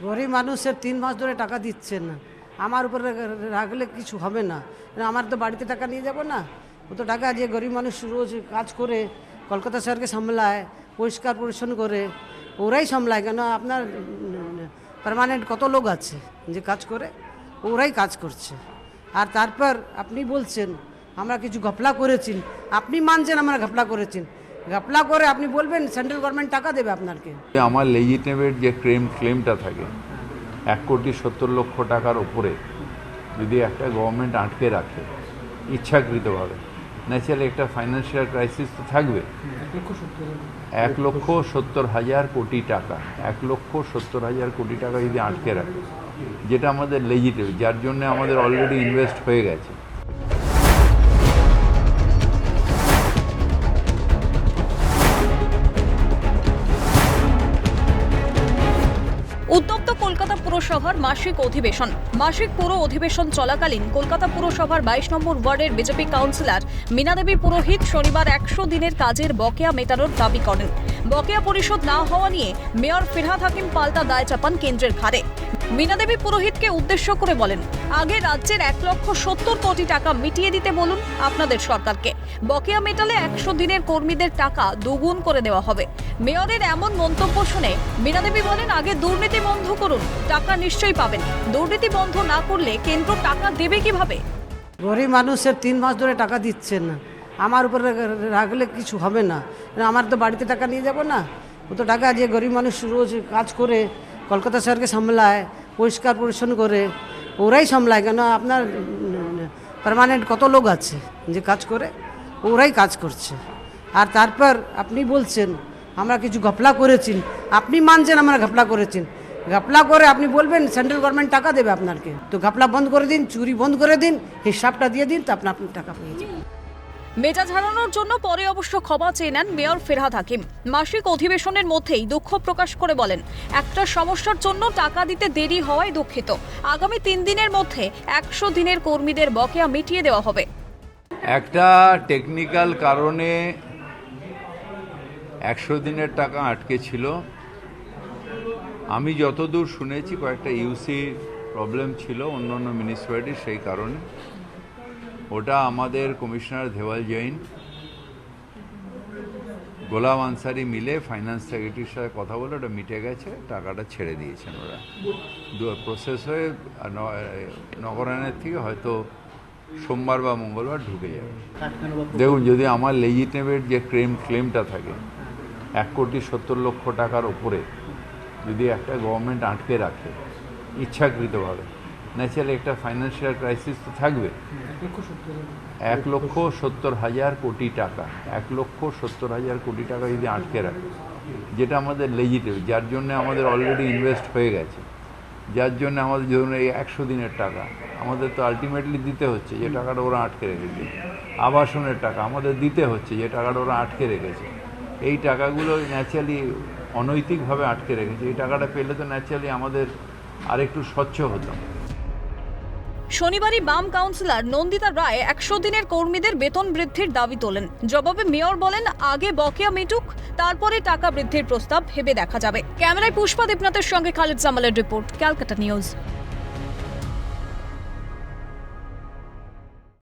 গরিব মানুষের 3 মাস ধরে টাকা দিচ্ছেন না। আমার উপরে রাখলে কিছু হবে না, আমার তো বাড়িতে টাকা নিয়ে যাব না। ও তো টাকা যে গরিব মানুষ রোজ কাজ করে কলকাতা শহরকে সামলায়, পরিষ্কার পরিচ্ছন্ন করে, ওরাই সামলায়। কেন আপনার পার্মানেন্ট কত লোক আছে যে কাজ করে, ওরাই কাজ করছে। আর তারপর আপনি বলছেন আমরা কিছু ঘপলা করেছি, আপনি মানছেন আমরা ঘপলা করেছেন। ঘপলা করে আপনি বলবেন সেন্ট্রাল গভর্নমেন্ট টাকা দেবে আপনাকে। আমার লেজিটিমেট যে ক্লেমটা থাকে 1,70,00,000 টাকার উপরে যদি একটা গভর্নমেন্ট আটকে রাখে ইচ্ছাকৃতভাবে, ন্যাচারালি একটা ফাইন্যান্সিয়াল ক্রাইসিস তো থাকবে। 1,70,000 কোটি টাকা, 1,70,000 কোটি টাকা যদি আটকে রাখে, যেটা আমাদের লেজিটিমেট, যার জন্য আমাদের অলরেডি ইনভেস্ট হয়ে গেছে। উত্তপ্ত কলকাতা পুরসভার মাসিক অধিবেশন। মাসিক পুর অধিবেশন চলাকালীন কলকাতা পুরসভার 22 নম্বর ওয়ার্ডের বিজেপি কাউন্সিলর মীনা দেবী পুরোহিত শনিবার 100 দিনের কাজের বকেয়া মেটানোর দাবি করেন। বকেয়া পরিশোধ না হওয়া নিয়ে মেয়র ফিরহাদ হাকিম পাল্টা দায় চাপান কেন্দ্রের ঘাড়ে। মীনা দেবী পুরোহিতকে উদ্দেশ্য করে বলেন, আগে রাজ্যের 1,70,00,000 কোটি টাকা মিটিয়ে দিতে বলুন আপনাদের সরকারকে। বকেয়া মেটালে 100 দিনের কর্মীদের টাকা দুগুণ করে দেওয়া হবে। মেয়রের এমন মন্তব্য শুনে মীনা দেবী বলেন, আগে দুর্নীতি বন্ধ করুন, টাকা নিশ্চয়ই পাবেন। দুর্নীতি বন্ধ না করলে কেন্দ্র টাকা দেবে কিভাবে? গরিব মানুষের 3 মাস ধরে টাকা দিচ্ছেন না, আমার উপরে রাখলে কিছু হবে না, আমার তো বাড়িতে টাকা নিয়ে যাব না। ও তো টাকা যে গরিব মানুষ রোজ কাজ করে কলকাতা শহরকে সামলায়, পরিষ্কার পরিচ্ছন্ন করে, ওরাই সামলায়। কেন আপনার পার্মানেন্ট কত লোক আছে যে কাজ করে, ওরাই কাজ করছে। আর তারপর আপনি বলছেন আমরা কিছু ঘপলা করেছি, আপনি মানছেন আমরা ঘপলা করেছেন। ঘপলা করে আপনি বলবেন সেন্ট্রাল গভর্নমেন্ট টাকা দেবে আপনাকে। তো ঘপলা বন্ধ করে দিন, চুরি বন্ধ করে দিন, হিসাবটা দিয়ে দিন, তো আপনি টাকা পেয়ে যাবেন। মেজাজ হারানোর জন্য পরে অবশ্য ক্ষমা চেয়ে নেন মেয়র ফিরহাদ হাকিম। মাসিক অধিবেশনের মধ্যেই দুঃখ প্রকাশ করে বলেন, একটা সমস্যার জন্য টাকা দিতে দেরি হওয়ায় দুঃখিত। আগামী 3 দিনের মধ্যে 100 দিনের কর্মীদের বকেয়া মিটিয়ে দেওয়া হবে। একটা টেকনিক্যাল কারণে 100 দিনের টাকা আটকে ছিল। আমি যতদূর শুনেছি কয়েকটা ইউসি প্রবলেম ছিল অন্যান্য মিউনিসিপ্যালিটির, সেই কারণে ওটা আমাদের কমিশনার দেওয়াল জৈন, গোলাম আনসারি মিলে ফাইন্যান্স সেক্রেটারির সাথে কথা বলে ওটা মিটে গেছে, টাকাটা ছেড়ে দিয়েছেন ওরা। প্রসেস হয়ে নগরায়ণের থেকে হয়তো সোমবার বা মঙ্গলবার ঢুকে যাবে। দেখুন, যদি আমার লেজিটিমেট যে ক্লেমটা থাকে 1,70,00,000 টাকার উপরে যদি একটা গভর্নমেন্ট আটকে রাখে ইচ্ছাকৃতভাবে, ন্যাচারালি একটা ফাইন্যান্সিয়াল ক্রাইসিস তো থাকবে। 1,70,000 কোটি টাকা, 1,70,000 কোটি টাকা যদি আটকে রাখে, যেটা আমাদের লেজিটিমেট, যার জন্য আমাদের অলরেডি ইনভেস্ট হয়ে গেছে, যার জন্য আমাদের ধরুন এই 100 দিনের টাকা আমাদের তো আলটিমেটলি দিতে হচ্ছে, যে টাকাটা ওরা আটকে রেখেছে। আবাসনের টাকা আমাদের দিতে হচ্ছে, যে টাকাটা ওরা আটকে রেখেছে। এই টাকাগুলো ন্যাচারালি অনৈতিকভাবে আটকে রেখেছে। এই টাকাটা পেলে তো ন্যাচারালি আমাদের আরেকটু স্বচ্ছ হতাম। শনিবারই বাম কাউন্সিলর নন্দিতা রায় 100 দিনের কর্মীদের বেতন বৃদ্ধির দাবি তোলেন। জবাবে মেয়র বলেন, আগে বকেয়া মিটুক, তারপরে টাকা বৃদ্ধির প্রস্তাব ভেবে দেখা যাবে। ক্যামেরায় পুষ্পা দেবনাথের সঙ্গে খালিদ জামালের রিপোর্ট, ক্যালকাটা নিউজ।